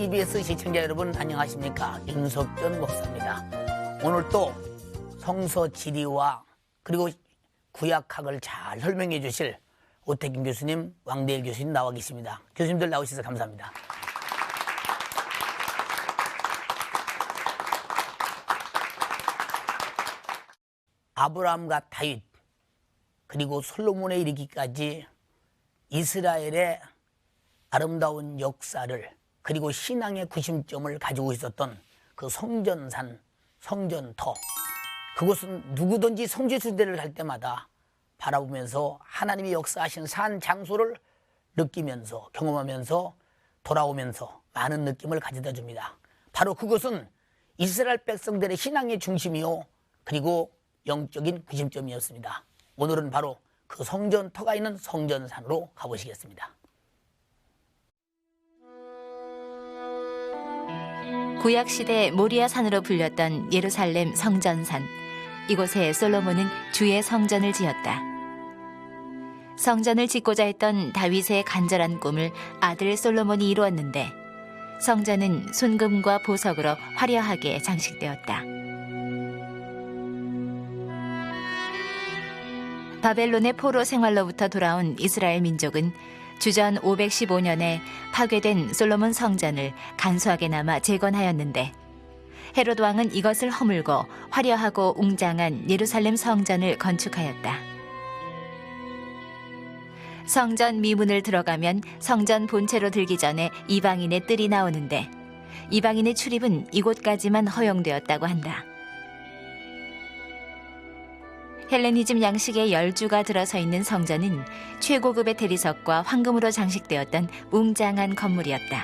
EBS 시청자 여러분 안녕하십니까? 윤석전 목사입니다. 오늘 또 성서 지리와 그리고 구약학을 잘 설명해 주실 오태균 교수님, 왕대일 교수님 나와 계십니다. 교수님들 나오셔서 감사합니다. 아브라함과 다윗 그리고 솔로몬에 이르기까지 이스라엘의 아름다운 역사를 그리고 신앙의 구심점을 가지고 있었던 그 성전산, 성전터, 그곳은 누구든지 성지순례를 갈 때마다 바라보면서 하나님이 역사하신 산 장소를 느끼면서 경험하면서 돌아오면서 많은 느낌을 가져다 줍니다. 바로 그것은 이스라엘 백성들의 신앙의 중심이요 그리고 영적인 구심점이었습니다. 오늘은 바로 그 성전터가 있는 성전산으로 가보시겠습니다. 구약시대 모리아 산으로 불렸던 예루살렘 성전산. 이곳에 솔로몬은 주의 성전을 지었다. 성전을 짓고자 했던 다윗의 간절한 꿈을 아들 솔로몬이 이루었는데 성전은 순금과 보석으로 화려하게 장식되었다. 바벨론의 포로 생활로부터 돌아온 이스라엘 민족은 주전 515년에 파괴된 솔로몬 성전을 간소하게 남아 재건하였는데 헤롯 왕은 이것을 허물고 화려하고 웅장한 예루살렘 성전을 건축하였다. 성전 미문을 들어가면 성전 본체로 들기 전에 이방인의 뜰이 나오는데 이방인의 출입은 이곳까지만 허용되었다고 한다. 헬레니즘 양식의 열주가 들어서 있는 성전은 최고급의 대리석과 황금으로 장식되었던 웅장한 건물이었다.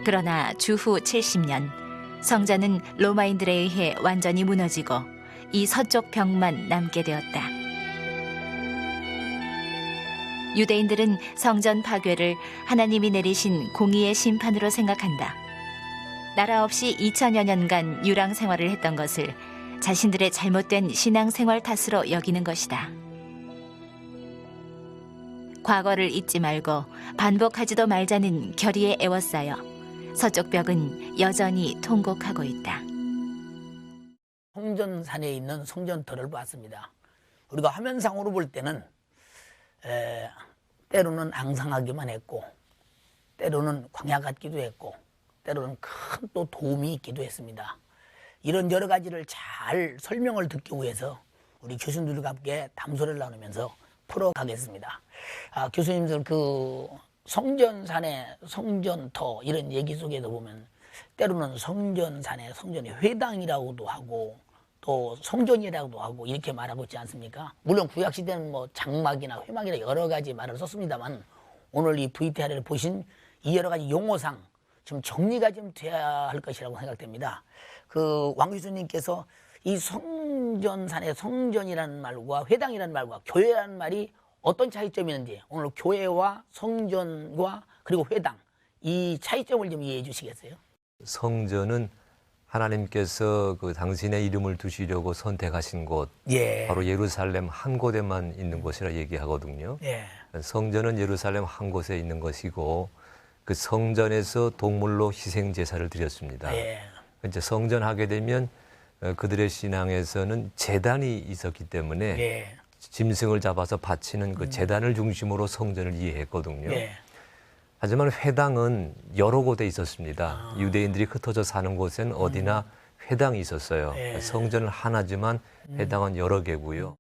그러나 주후 70년 성전은 로마인들에 의해 완전히 무너지고 이 서쪽 벽만 남게 되었다. 유대인들은 성전 파괴를 하나님이 내리신 공의의 심판으로 생각한다. 나라 없이 2000여 년간 유랑 생활을 했던 것을 자신들의 잘못된 신앙생활 탓으로 여기는 것이다. 과거를 잊지 말고 반복하지도 말자는 결의에 애워싸여 서쪽 벽은 여전히 통곡하고 있다. 성전산에 있는 성전터를 봤습니다. 우리가 화면상으로 볼 때는 때로는 앙상하기만 했고 때로는 광야 같기도 했고 때로는 큰 또 도움이 있기도 했습니다. 이런 여러 가지를 잘 설명을 듣기 위해서 우리 교수님들과 함께 담소를 나누면서 풀어가겠습니다. 교수님들 그 성전산의 성전터 이런 얘기 속에도 보면 때로는 성전산의 성전이 회당이라고도 하고 또 성전이라고도 하고 이렇게 말하고 있지 않습니까? 물론 구약시대는 뭐 장막이나 회막이나 여러 가지 말을 썼습니다만 오늘 이 VTR을 보신 이 여러 가지 용어상 좀 정리가 좀 돼야 할 것이라고 생각됩니다. 그 왕 교수님께서 이 성전산의 성전이라는 말과 회당이라는 말과 교회라는 말이 어떤 차이점이 있는지 오늘 교회와 성전과 그리고 회당 이 차이점을 좀 이해해 주시겠어요? 성전은 하나님께서 그 당신의 이름을 두시려고 선택하신 곳, 바로 예루살렘 한 곳에만 있는 곳이라 얘기하거든요. 성전은 예루살렘 한 곳에 있는 것이고 그 성전에서 동물로 희생 제사를 드렸습니다. 이제 성전하게 되면 그들의 신앙에서는 제단이 있었기 때문에 짐승을 잡아서 바치는 그 제단을 중심으로 성전을 이해했거든요. 하지만 회당은 여러 곳에 있었습니다. 유대인들이 흩어져 사는 곳엔 어디나 회당이 있었어요. 성전은 하나지만 회당은 여러 개고요.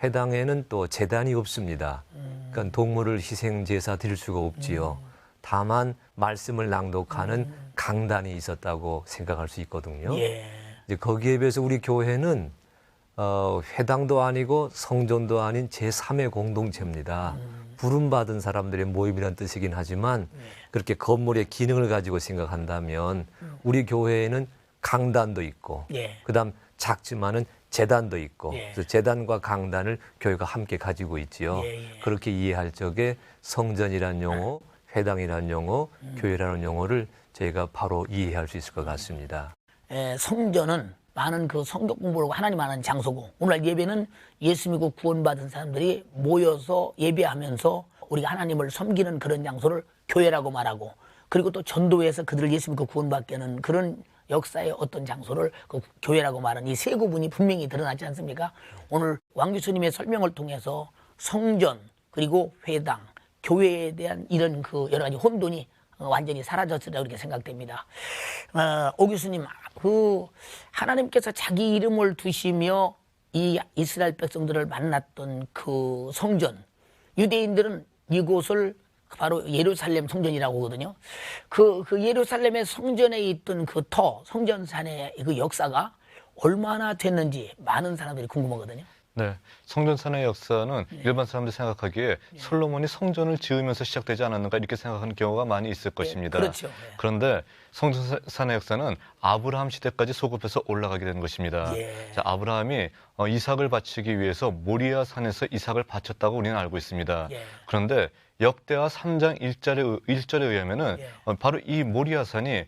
회당에는 또 제단이 없습니다. 그러니까 동물을 희생 제사 드릴 수가 없지요. 다만 말씀을 낭독하는 강단이 있었다고 생각할 수 있거든요. 이제 거기에 비해서 우리 교회는 회당도 아니고 성전도 아닌 제3의 공동체입니다. 부름받은 사람들의 모임이라는 뜻이긴 하지만 그렇게 건물의 기능을 가지고 생각한다면 우리 교회에는 강단도 있고 그다음 작지만은 제단도 있고 그래서 제단과 강단을 교회가 함께 가지고 있지요. 그렇게 이해할 적에 성전이라는 용어, 회당이라는 용어, 교회라는 용어를 저희가 바로 이해할 수 있을 것 같습니다. 성전은 많은 그 성경 공부를 하나님 하는 장소고 오늘 예배는 예수 믿고 구원받은 사람들이 모여서 예배하면서 우리가 하나님을 섬기는 그런 장소를 교회라고 말하고, 그리고 또 전도에서 그들을 예수 믿고 구원받게 하는 그런 역사의 어떤 장소를 그 교회라고 말하는 이 세 구분이 분명히 드러나지 않습니까? 오늘 왕 교수님의 설명을 통해서 성전, 그리고 회당, 교회에 대한 이런 그 여러 가지 혼돈이 완전히 사라졌으리라고 이렇게 생각됩니다. 오 교수님, 그 하나님께서 자기 이름을 두시며 이 이스라엘 백성들을 만났던 그 성전, 유대인들은 이곳을 바로 예루살렘 성전이라고 하거든요. 그 예루살렘의 성전에 있던 그 성전산의 그 역사가 얼마나 됐는지 많은 사람들이 궁금하거든요. 네, 성전산의 역사는 일반 사람들이 생각하기에 솔로몬이 성전을 지으면서 시작되지 않았는가 이렇게 생각하는 경우가 많이 있을 것입니다. 그렇죠. 그런데 성전산의 역사는 아브라함 시대까지 소급해서 올라가게 되는 것입니다. 자, 아브라함이 이삭을 바치기 위해서 모리아 산에서 이삭을 바쳤다고 우리는 알고 있습니다. 그런데 역대하 3장 1절에 의하면은 바로 이 모리아산에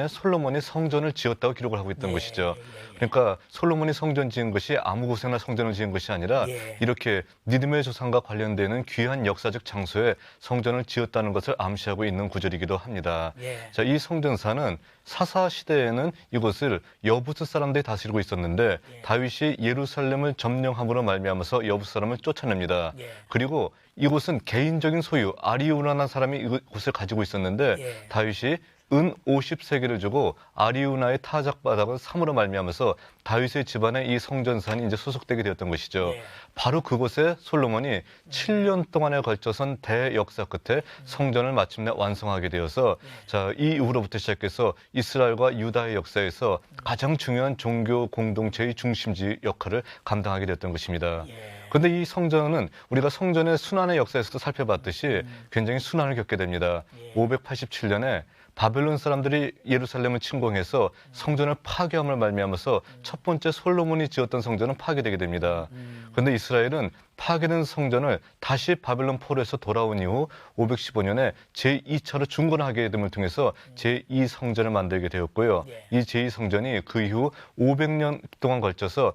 솔로몬이 성전을 지었다고 기록을 하고 있던 것이죠. 그러니까 솔로몬이 성전 지은 것이 아무 곳에나 성전을 지은 것이 아니라 이렇게 믿음의 조상과 관련되는 귀한 역사적 장소에 성전을 지었다는 것을 암시하고 있는 구절이기도 합니다. 자, 이 성전산은 사사 시대에는 이곳을 여부스 사람들이 다스리고 있었는데 다윗이 예루살렘을 점령함으로 말미암아서 여부스 사람을 쫓아냅니다. 그리고 이곳은 개인적인 소유 아리우나라는 사람이 이곳을 가지고 있었는데 다윗이 은 50세겔을 주고 아리우나의 타작바닥을 삼으로 말미암아서 다윗의 집안에 이 성전산이 이제 소속되게 되었던 것이죠. 바로 그곳에 솔로몬이 7년 동안에 걸쳐선 대역사 끝에 성전을 마침내 완성하게 되어서 자, 이 이후로부터 시작해서 이스라엘과 유다의 역사에서 가장 중요한 종교 공동체의 중심지 역할을 감당하게 되었던 것입니다. 그런데 이 성전은 우리가 성전의 순환의 역사에서도 살펴봤듯이 굉장히 순환을 겪게 됩니다. 587년에 바벨론 사람들이 예루살렘을 침공해서 성전을 파괴함을 말미암아서 첫 번째 솔로몬이 지었던 성전은 파괴되게 됩니다. 그런데 이스라엘은 파괴된 성전을 다시 바벨론 포로에서 돌아온 이후 515년에 제2차로 중건하게 됨을 통해서 제2성전을 만들게 되었고요. 이 제2성전이 그 이후 500년 동안 걸쳐서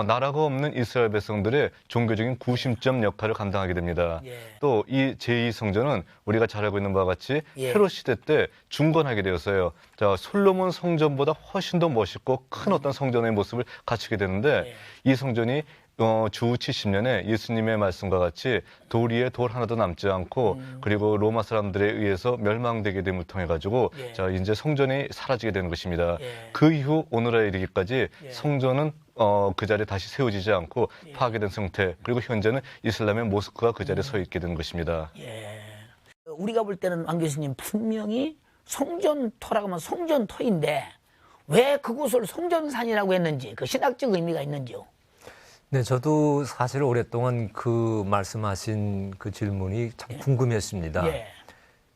나라가 없는 이스라엘 백성들의 종교적인 구심점 역할을 감당하게 됩니다. 또 이 제2성전은 우리가 잘 알고 있는 바와 같이 헤롯 시대 때 중건하게 되었어요. 자, 솔로몬 성전보다 훨씬 더 멋있고 큰 어떤 성전의 모습을 갖추게 되는데 이 성전이 주 70년에 예수님의 말씀과 같이 돌 위에 돌 하나도 남지 않고 그리고 로마 사람들에 의해서 멸망되게 됨을 통해 가지고 자, 이제 성전이 사라지게 되는 것입니다. 그 이후 오늘에 이르기까지 성전은 그 자리에 다시 세워지지 않고 파괴된 상태, 그리고 현재는 이슬람의 모스크가 그 자리에 서 있게 되는 것입니다. 우리가 볼 때는 왕 교수님 분명히 성전터라고 하면 성전터인데 왜 그곳을 성전산이라고 했는지 그 신학적 의미가 있는지요? 네, 저도 사실 오랫동안 그 말씀하신 그 질문이 참 궁금했습니다.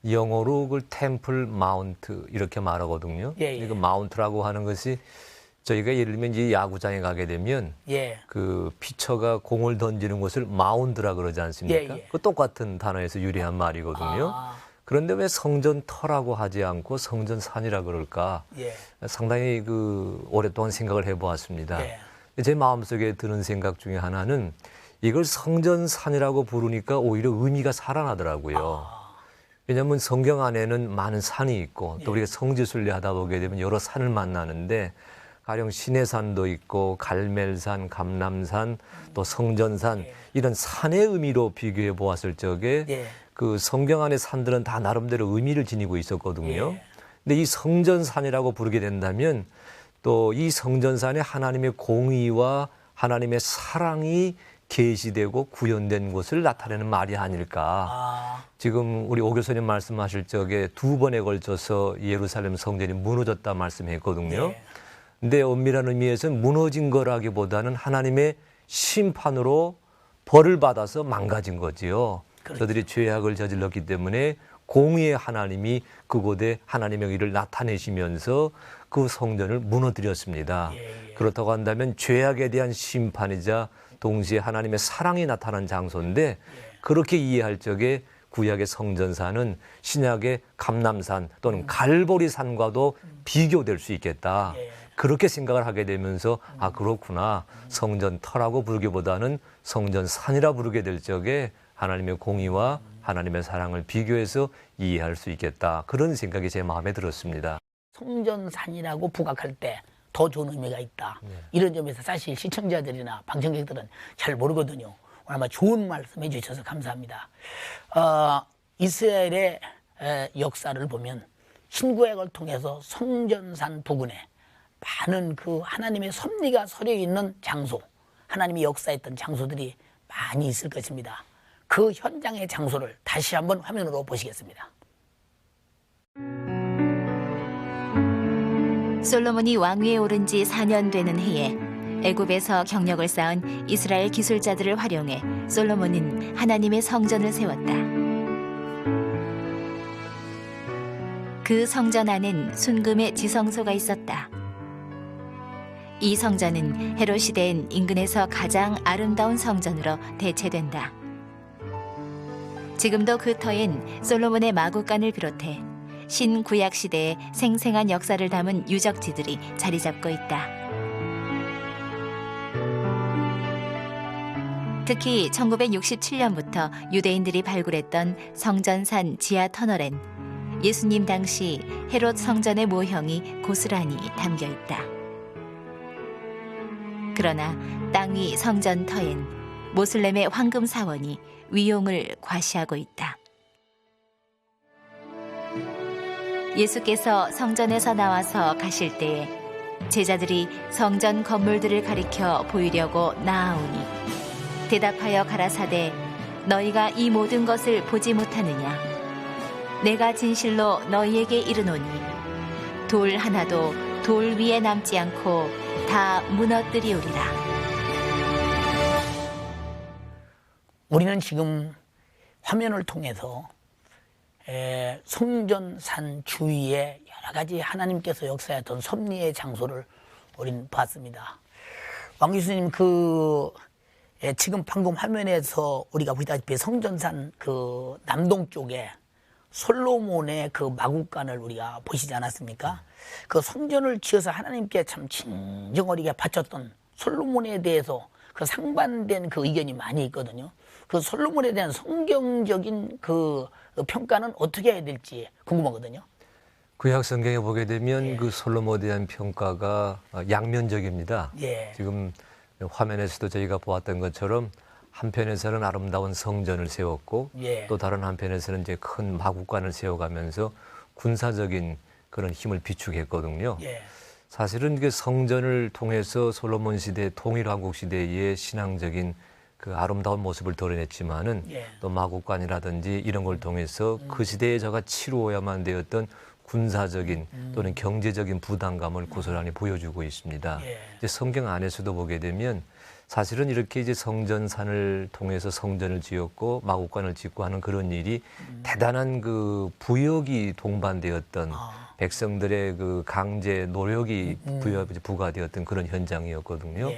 영어로 그걸 템플 마운트 이렇게 말하거든요. 그 마운트라고 하는 것이 저희가 예를 들면 이제 야구장에 가게 되면 그 피처가 공을 던지는 곳을 마운드라 그러지 않습니까? 그 똑같은 단어에서 유래한 말이거든요. 그런데 왜 성전터라고 하지 않고 성전산이라 그럴까? 상당히 그 오랫동안 생각을 해보았습니다. 제 마음속에 드는 생각 중에 하나는 이걸 성전산이라고 부르니까 오히려 의미가 살아나더라고요. 왜냐하면 성경 안에는 많은 산이 있고 또 우리가 성지순례 하다 보게 되면 여러 산을 만나는데 가령 시내산도 있고 갈멜산, 감람산, 또 성전산 이런 산의 의미로 비교해 보았을 적에 그 성경 안의 산들은 다 나름대로 의미를 지니고 있었거든요. 근데 이 성전산이라고 부르게 된다면 또 이 성전산에 하나님의 공의와 하나님의 사랑이 계시되고 구현된 것을 나타내는 말이 아닐까. 지금 우리 오 교수님 말씀하실 적에 두 번에 걸쳐서 예루살렘 성전이 무너졌다 말씀했거든요. 근데 엄밀한 의미에서는 무너진 거라기보다는 하나님의 심판으로 벌을 받아서 망가진 거지요. 저들이 죄악을 저질렀기 때문에 공의의 하나님이 그곳에 하나님의 의를 나타내시면서 그 성전을 무너뜨렸습니다. 그렇다고 한다면 죄악에 대한 심판이자 동시에 하나님의 사랑이 나타난 장소인데 그렇게 이해할 적에 구약의 성전산은 신약의 감람산 또는 갈보리산과도 비교될 수 있겠다. 그렇게 생각을 하게 되면서 아 그렇구나. 성전터라고 부르기보다는 성전산이라 부르게 될 적에 하나님의 공의와 하나님의 사랑을 비교해서 이해할 수 있겠다. 그런 생각이 제 마음에 들었습니다. 성전산이라고 부각할 때 더 좋은 의미가 있다. 이런 점에서 사실 시청자들이나 방청객들은 잘 모르거든요. 아마 좋은 말씀 해주셔서 감사합니다. 이스라엘의 역사를 보면 신구약을 통해서 성전산 부근에 많은 그 하나님의 섭리가 서려 있는 장소, 하나님이 역사했던 장소들이 많이 있을 것입니다. 그 현장의 장소를 다시 한번 화면으로 보시겠습니다. 솔로몬이 왕위에 오른 지 4년 되는 해에 애굽에서 경력을 쌓은 이스라엘 기술자들을 활용해 솔로몬은 하나님의 성전을 세웠다. 그 성전 안엔 순금의 지성소가 있었다. 이 성전은 헤롯 시대엔 인근에서 가장 아름다운 성전으로 대체된다. 지금도 그 터엔 솔로몬의 마구간을 비롯해 신구약 시대의 생생한 역사를 담은 유적지들이 자리 잡고 있다. 특히 1967년부터 유대인들이 발굴했던 성전산 지하 터널엔 예수님 당시 헤롯 성전의 모형이 고스란히 담겨 있다. 그러나 땅 위 성전 터엔 모슬렘의 황금 사원이 위용을 과시하고 있다. 예수께서 성전에서 나와서 가실 때에 제자들이 성전 건물들을 가리켜 보이려고 나아오니 대답하여 가라사대 너희가 이 모든 것을 보지 못하느냐 내가 진실로 너희에게 이르노니 돌 하나도 돌 위에 남지 않고 다 무너뜨리우리라. 우리는 지금 화면을 통해서 성전산 주위에 여러 가지 하나님께서 역사했던 섭리의 장소를 우리는 봤습니다. 왕 교수님 지금 방금 화면에서 우리가 보다시피 성전산 그 남동쪽에 솔로몬의 그 마구간을 우리가 보시지 않았습니까? 그 성전을 지어서 하나님께 참 진정어리게 바쳤던 솔로몬에 대해서 그 상반된 그 의견이 많이 있거든요. 그 솔로몬에 대한 성경적인 그 평가는 어떻게 해야 될지 궁금하거든요. 구약 성경에 보게 되면 그 솔로몬에 대한 평가가 양면적입니다. 지금 화면에서도 저희가 보았던 것처럼 한편에서는 아름다운 성전을 세웠고 또 다른 한편에서는 이제 큰 마구간을 세워가면서 군사적인 그런 힘을 비축했거든요. 사실은 그 성전을 통해서 솔로몬 시대, 통일왕국 시대의 신앙적인 그 아름다운 모습을 드러냈지만은 또 마구간이라든지 이런 걸 통해서 그 시대에 저가 치루어야만 되었던 군사적인 또는 경제적인 부담감을 고스란히 보여주고 있습니다. 이제 성경 안에서도 보게 되면 사실은 이렇게 이제 성전산을 통해서 성전을 지었고 마구간을 짓고 하는 그런 일이 대단한 그 부역이 동반되었던 백성들의 그 강제 노력이 부과되었던 그런 현장이었거든요.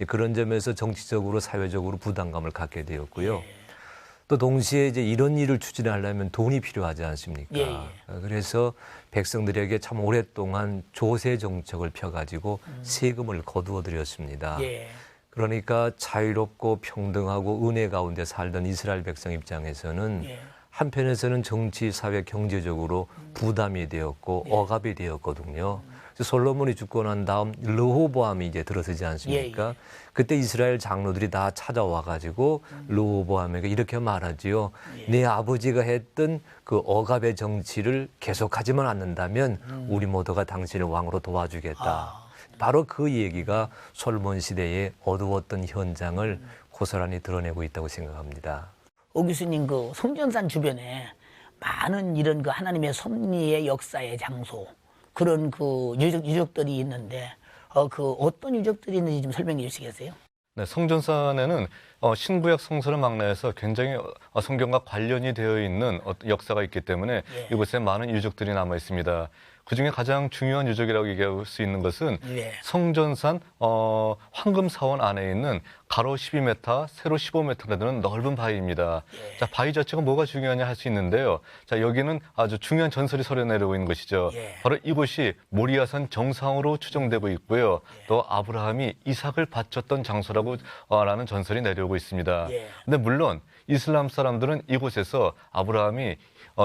그런 점에서 정치적으로 사회적으로 부담감을 갖게 되었고요. 또 동시에 이제 이런 일을 추진하려면 돈이 필요하지 않습니까? 그래서 백성들에게 참 오랫동안 조세 정책을 펴가지고 세금을 거두어 드렸습니다. 그러니까 자유롭고 평등하고 은혜 가운데 살던 이스라엘 백성 입장에서는 한편에서는 정치, 사회, 경제적으로 부담이 되었고 억압이 되었거든요. 솔로몬이 죽고 난 다음 르호보암이 이제 들어서지 않습니까? 그때 이스라엘 장로들이 다 찾아와 가지고 르호보암에게 이렇게 말하지요. 네 아버지가 했던 그 억압의 정치를 계속하지만 않는다면 우리 모두가 당신을 왕으로 도와주겠다. 바로 그 얘기가 솔로몬 시대의 어두웠던 현장을 고스란히 드러내고 있다고 생각합니다. 오 교수님, 그 성전산 주변에 많은 이런 그 하나님의 섭리의 역사의 장소, 그런 그 유적들이 있는데 그 어떤 유적들이 있는지 좀 설명해 주시겠어요? 네, 성전산에는 신구약 성서를 망라해서 굉장히 성경과 관련이 되어 있는 역사가 있기 때문에 이곳에 많은 유적들이 남아 있습니다. 그중에 가장 중요한 유적이라고 얘기할 수 있는 것은 성전산 황금사원 안에 있는 가로 12m, 세로 15m 되는 넓은 바위입니다. 자, 바위 자체가 뭐가 중요하냐 할 수 있는데요. 자, 여기는 아주 중요한 전설이 서려내려고 있는 것이죠. 바로 이곳이 모리아산 정상으로 추정되고 있고요. 또 아브라함이 이삭을 바쳤던 장소라고 라는 전설이 내려오고 알고 있습니다. 예. 근데 물론 이슬람 사람들은 이곳에서 아브라함이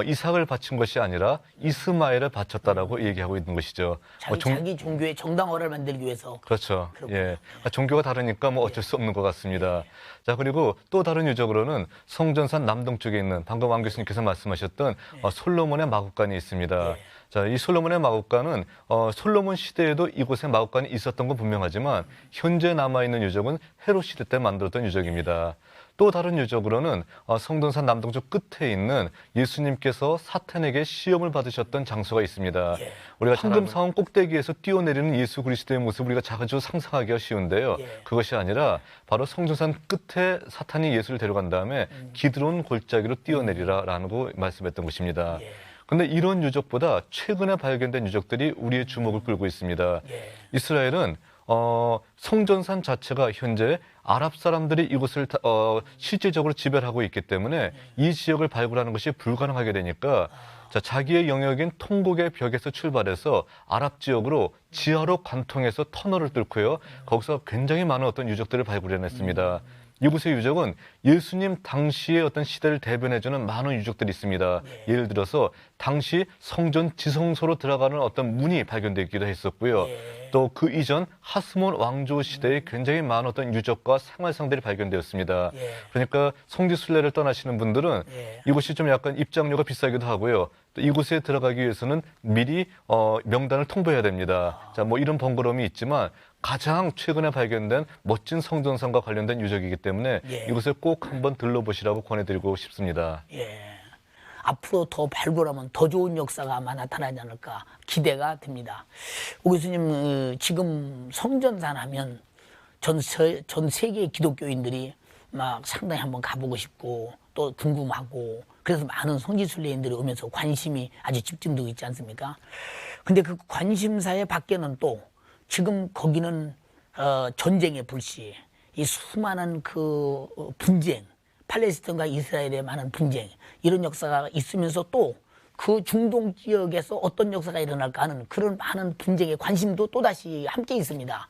이삭을 바친 것이 아니라 이스마엘을 바쳤다라고 얘기하고 있는 것이죠. 자기 종교의 정당화를 만들기 위해서. 그렇죠. 그렇군요. 예. 종교가 다르니까 뭐 어쩔 수 없는 것 같습니다. 자, 그리고 또 다른 유적으로는 성전산 남동쪽에 있는 방금 왕 교수님께서 말씀하셨던 솔로몬의 마국간이 있습니다. 자, 이 솔로몬의 마국간은 솔로몬 시대에도 이곳에 마국간이 있었던 건 분명하지만 현재 남아있는 유적은 헤롯 시대 때 만들었던 유적입니다. 또 다른 유적으로는 성전산 남동쪽 끝에 있는 예수님께서 사탄에게 시험을 받으셨던 장소가 있습니다. 우리가 황금사원 꼭대기에서 뛰어내리는 예수 그리스도의 모습을 우리가 자주 상상하기가 쉬운데요. 그것이 아니라 바로 성전산 끝에 사탄이 예수를 데려간 다음에 기드론 골짜기로 뛰어내리라라고 말씀했던 것입니다. 그런데 이런 유적보다 최근에 발견된 유적들이 우리의 주목을 끌고 있습니다. 이스라엘은 성전산 자체가 현재 아랍 사람들이 이곳을 실질적으로 지배하고 있기 때문에 이 지역을 발굴하는 것이 불가능하게 되니까 자기의 영역인 통곡의 벽에서 출발해서 아랍 지역으로 지하로 관통해서 터널을 뚫고요. 거기서 굉장히 많은 어떤 유적들을 발굴해냈습니다. 이곳의 유적은 예수님 당시의 어떤 시대를 대변해주는 많은 유적들이 있습니다. 예를 들어서 당시 성전 지성소로 들어가는 어떤 문이 발견되기도 했었고요. 또 그 이전 하스몬 왕조 시대에 굉장히 많은 어떤 유적과 생활상들이 발견되었습니다. 그러니까 성지순례를 떠나시는 분들은 이곳이 좀 약간 입장료가 비싸기도 하고요. 또 이곳에 들어가기 위해서는 미리 명단을 통보해야 됩니다. 자, 뭐 이런 번거로움이 있지만 가장 최근에 발견된 멋진 성전산과 관련된 유적이기 때문에 이곳을 꼭 한번 들러보시라고 권해드리고 싶습니다. 앞으로 더 발굴하면 더 좋은 역사가 아마 나타나지 않을까 기대가 됩니다. 오 교수님, 지금 성전산 하면 전 세계 기독교인들이 막 상당히 한번 가보고 싶고 또 궁금하고 그래서 많은 성지순례인들이 오면서 관심이 아주 집중되고 있지 않습니까? 근데 그 관심사의 밖에는 또 지금 거기는 전쟁의 불씨, 이 수많은 그 분쟁, 팔레스타인과 이스라엘의 많은 분쟁 이런 역사가 있으면서 또 그 중동 지역에서 어떤 역사가 일어날까 하는 그런 많은 분쟁의 관심도 또다시 함께 있습니다.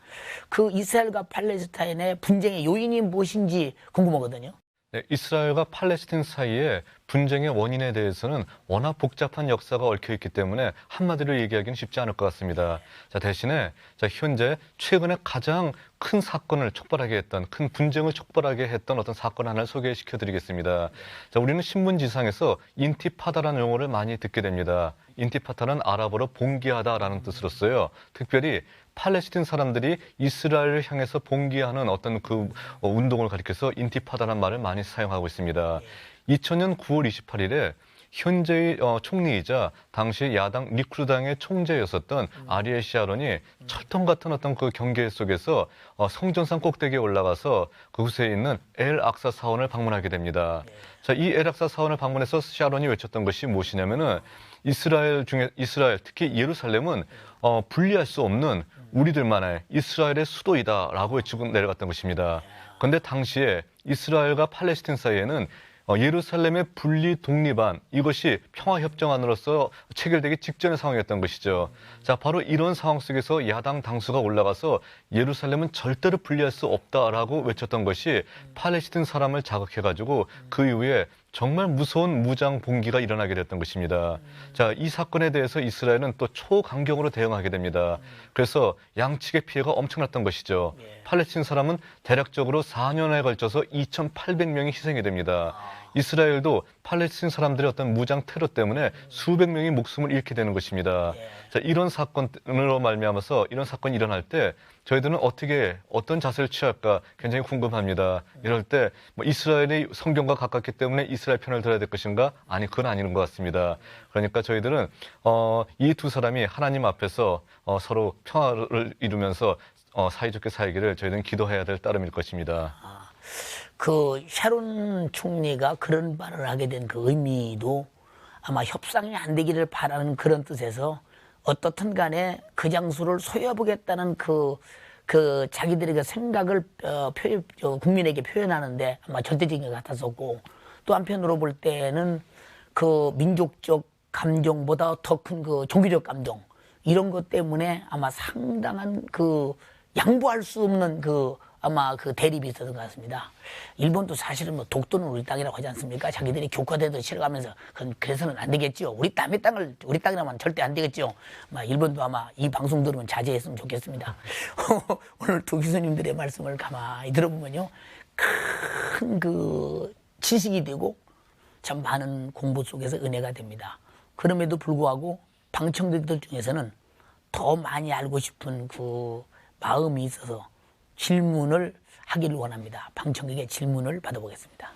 그 이스라엘과 팔레스타인의 분쟁의 요인이 무엇인지 궁금하거든요. 네, 이스라엘과 팔레스타인 사이에 분쟁의 원인에 대해서는 워낙 복잡한 역사가 얽혀있기 때문에 한마디로 얘기하기는 쉽지 않을 것 같습니다. 자, 대신에 현재 최근에 가장 큰 사건을 촉발하게 했던, 큰 분쟁을 촉발하게 했던 어떤 사건 하나를 소개시켜 드리겠습니다. 자, 우리는 신문지상에서 인티파다라는 용어를 많이 듣게 됩니다. 인티파다는 아랍어로 봉기하다라는 뜻으로 써요. 특별히 팔레스틴 사람들이 이스라엘을 향해서 봉기하는 어떤 그 운동을 가리켜서 인티파다라는 말을 많이 사용하고 있습니다. 2000년 9월 28일에 현재의 총리이자 당시 야당 리쿠드당의 총재였었던 아리엘 샤론이 철통 같은 어떤 그 경계 속에서 성전산 꼭대기에 올라가서 그곳에 있는 엘 악사 사원을 방문하게 됩니다. 자, 이 엘 악사 사원을 방문해서 샤론이 외쳤던 것이 무엇이냐면은 이스라엘 특히 예루살렘은 분리할 수 없는 우리들만의 이스라엘의 수도이다라고 외치고 내려갔던 것입니다. 그런데 당시에 이스라엘과 팔레스틴 사이에는 예루살렘의 분리 독립안 이것이 평화협정안으로서 체결되기 직전의 상황이었던 것이죠. 자, 바로 이런 상황 속에서 야당 당수가 올라가서 예루살렘은 절대로 분리할 수 없다라고 외쳤던 것이 팔레스틴 사람을 자극해가지고 그 이후에 정말 무서운 무장 봉기가 일어나게 됐던 것입니다. 자, 이 사건에 대해서 이스라엘은 또 초강경으로 대응하게 됩니다. 그래서 양측의 피해가 엄청났던 것이죠. 팔레스틴 사람은 대략적으로 4년에 걸쳐서 2,800명이 희생이 됩니다. 이스라엘도 팔레스틴 사람들의 어떤 무장 테러 때문에 수백 명이 목숨을 잃게 되는 것입니다. 자, 이런 사건으로 말미암아서 이런 사건이 일어날 때 저희들은 어떤 자세를 취할까 굉장히 궁금합니다. 이럴 때 뭐 이스라엘이 성경과 가깝기 때문에 이스라엘 편을 들어야 될 것인가? 아니, 그건 아닌 것 같습니다. 그러니까 저희들은 이 두 사람이 하나님 앞에서 서로 평화를 이루면서 사이좋게 살기를 저희들은 기도해야 될 따름일 것입니다. 그 샤론 총리가 그런 말을 하게 된 그 의미도 아마 협상이 안 되기를 바라는 그런 뜻에서 어떻든 간에 그 장소를 소유해보겠다는 그 자기들의 그 생각을 국민에게 표현하는데 아마 절대적인 것 같았었고, 또 한편으로 볼 때는 그 민족적 감정보다 더 큰 그 종교적 감정 이런 것 때문에 아마 상당한 그 양보할 수 없는 그 아마 그 대립이 있었던 것 같습니다. 일본도 사실은 뭐 독도는 우리 땅이라고 하지 않습니까? 자기들이 교과대도 실어가면서 그래서는 안 되겠죠. 우리 남의 땅을 우리 땅이라면 절대 안 되겠죠. 일본도 아마 이 방송 들으면 자제했으면 좋겠습니다. 오늘 두 교수님들의 말씀을 가만히 들어보면요, 큰 그 지식이 되고 참 많은 공부 속에서 은혜가 됩니다. 그럼에도 불구하고 방청객들 중에서는 더 많이 알고 싶은 그 마음이 있어서 질문을 하기를 원합니다. 방청객의 질문을 받아보겠습니다.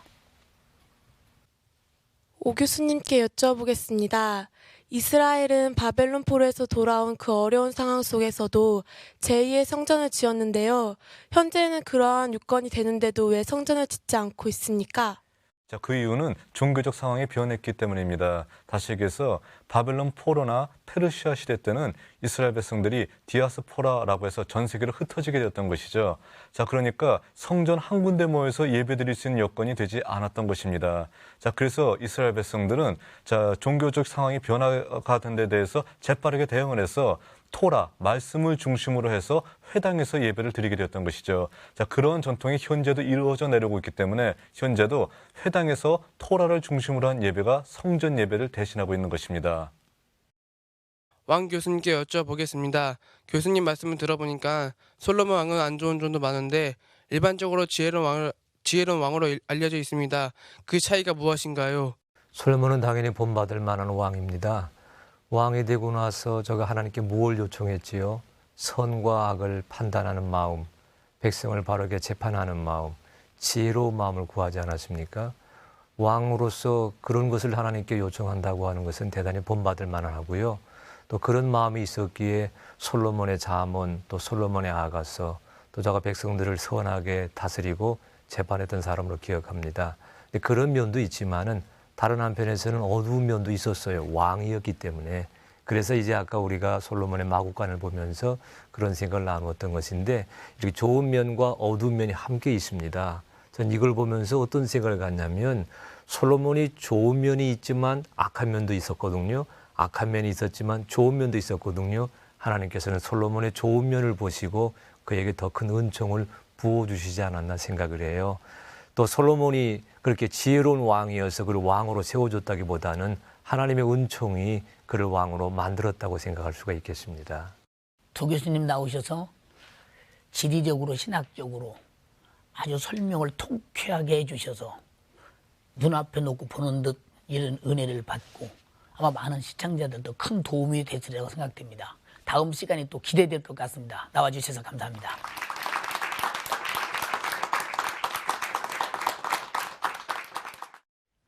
오 교수님께 여쭤보겠습니다. 이스라엘은 바벨론 포로에서 돌아온 그 어려운 상황 속에서도 제2의 성전을 지었는데요. 현재는 그러한 유건이 되는데도 왜 성전을 짓지 않고 있습니까? 자, 그 이유는 종교적 상황이 변했기 때문입니다. 다시 얘기해서 바벨론 포로나 페르시아 시대 때는 이스라엘 백성들이 디아스포라라고 해서 전 세계로 흩어지게 되었던 것이죠. 자, 그러니까 성전 한 군데 모여서 예배드릴 수 있는 여건이 되지 않았던 것입니다. 자, 그래서 이스라엘 백성들은 종교적 상황이 변화가 된 데 대해서 재빠르게 대응을 해서 토라, 말씀을 중심으로 해서 회당에서 예배를 드리게 되었던 것이죠. 자, 그런 전통이 현재도 이루어져 내려오고 있기 때문에 현재도 회당에서 토라를 중심으로 한 예배가 성전 예배를 대신하고 있는 것입니다. 왕 교수님께 여쭤보겠습니다. 교수님 말씀을 들어보니까 솔로몬 왕은 안 좋은 점도 많은데 일반적으로 지혜로운 왕으로 알려져 있습니다. 그 차이가 무엇인가요? 솔로몬은 당연히 본받을 만한 왕입니다. 왕이 되고 나서 저가 하나님께 무엇을 요청했지요? 선과 악을 판단하는 마음, 백성을 바르게 재판하는 마음, 지혜로운 마음을 구하지 않았습니까? 왕으로서 그런 것을 하나님께 요청한다고 하는 것은 대단히 본받을 만하고요. 또 그런 마음이 있었기에 솔로몬의 잠언, 또 솔로몬의 아가서, 또 저가 백성들을 선하게 다스리고 재판했던 사람으로 기억합니다. 근데 그런 면도 있지만은 다른 한편에서는 어두운 면도 있었어요. 왕이었기 때문에. 그래서 이제 아까 우리가 솔로몬의 마국간을 보면서 그런 생각을 나누었던 것인데 이렇게 좋은 면과 어두운 면이 함께 있습니다. 전 이걸 보면서 어떤 생각을 갖냐면 솔로몬이 좋은 면이 있지만 악한 면도 있었거든요. 악한 면이 있었지만 좋은 면도 있었거든요. 하나님께서는 솔로몬의 좋은 면을 보시고 그에게 더 큰 은총을 부어주시지 않았나 생각을 해요. 또 솔로몬이 그렇게 지혜로운 왕이어서 그를 왕으로 세워줬다기보다는 하나님의 은총이 그를 왕으로 만들었다고 생각할 수가 있겠습니다. 두 교수님 나오셔서 지리적으로 신학적으로 아주 설명을 통쾌하게 해주셔서 눈앞에 놓고 보는 듯 이런 은혜를 받고 아마 많은 시청자들도 큰 도움이 됐으리라고 생각됩니다. 다음 시간이 또 기대될 것 같습니다. 나와주셔서 감사합니다.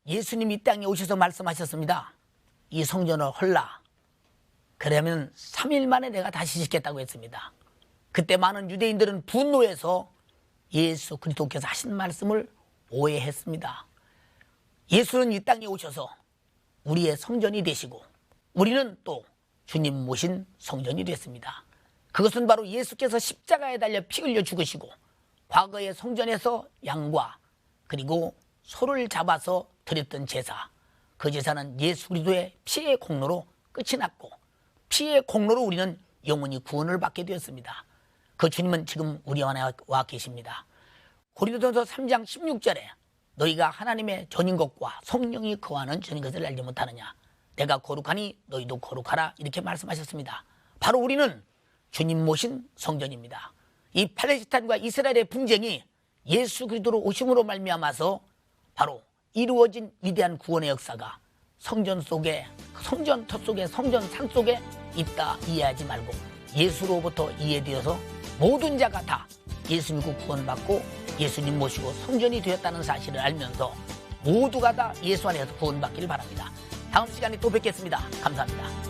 예수님이 이 땅에 오셔서 말씀하셨습니다. 이 성전을 헐라. 그러면 3일 만에 내가 다시 짓겠다고 했습니다. 그때 많은 유대인들은 분노해서 예수 그리스도께서 하신 말씀을 오해했습니다. 예수는 이 땅에 오셔서 우리의 성전이 되시고 우리는 또 주님 모신 성전이 됐습니다. 그것은 바로 예수께서 십자가에 달려 피 흘려 죽으시고 과거의 성전에서 양과 그리고 소를 잡아서 드렸던 제사, 그 제사는 예수 그리스도의 피의 공로로 끝이 났고 피의 공로로 우리는 영원히 구원을 받게 되었습니다. 그 주님은 지금 우리 안에 와 계십니다. 고린도전서 3장 16절에 너희가 하나님의 전인 것과 성령이 거하는 전인 것을 알지 못하느냐. 내가 거룩하니 너희도 거룩하라. 이렇게 말씀하셨습니다. 바로 우리는 주님 모신 성전입니다. 이 팔레스타인과 이스라엘의 분쟁이 예수 그리스도로 오심으로 말미암아서 바로 이루어진 위대한 구원의 역사가 성전 속에, 성전 터 속에, 성전 산 속에 있다 이해하지 말고 예수로부터 이해되어서 모든 자가 다 예수 믿고 구원받고 예수님 모시고 성전이 되었다는 사실을 알면서 모두가 다 예수 안에서 구원받기를 바랍니다. 다음 시간에 또 뵙겠습니다. 감사합니다.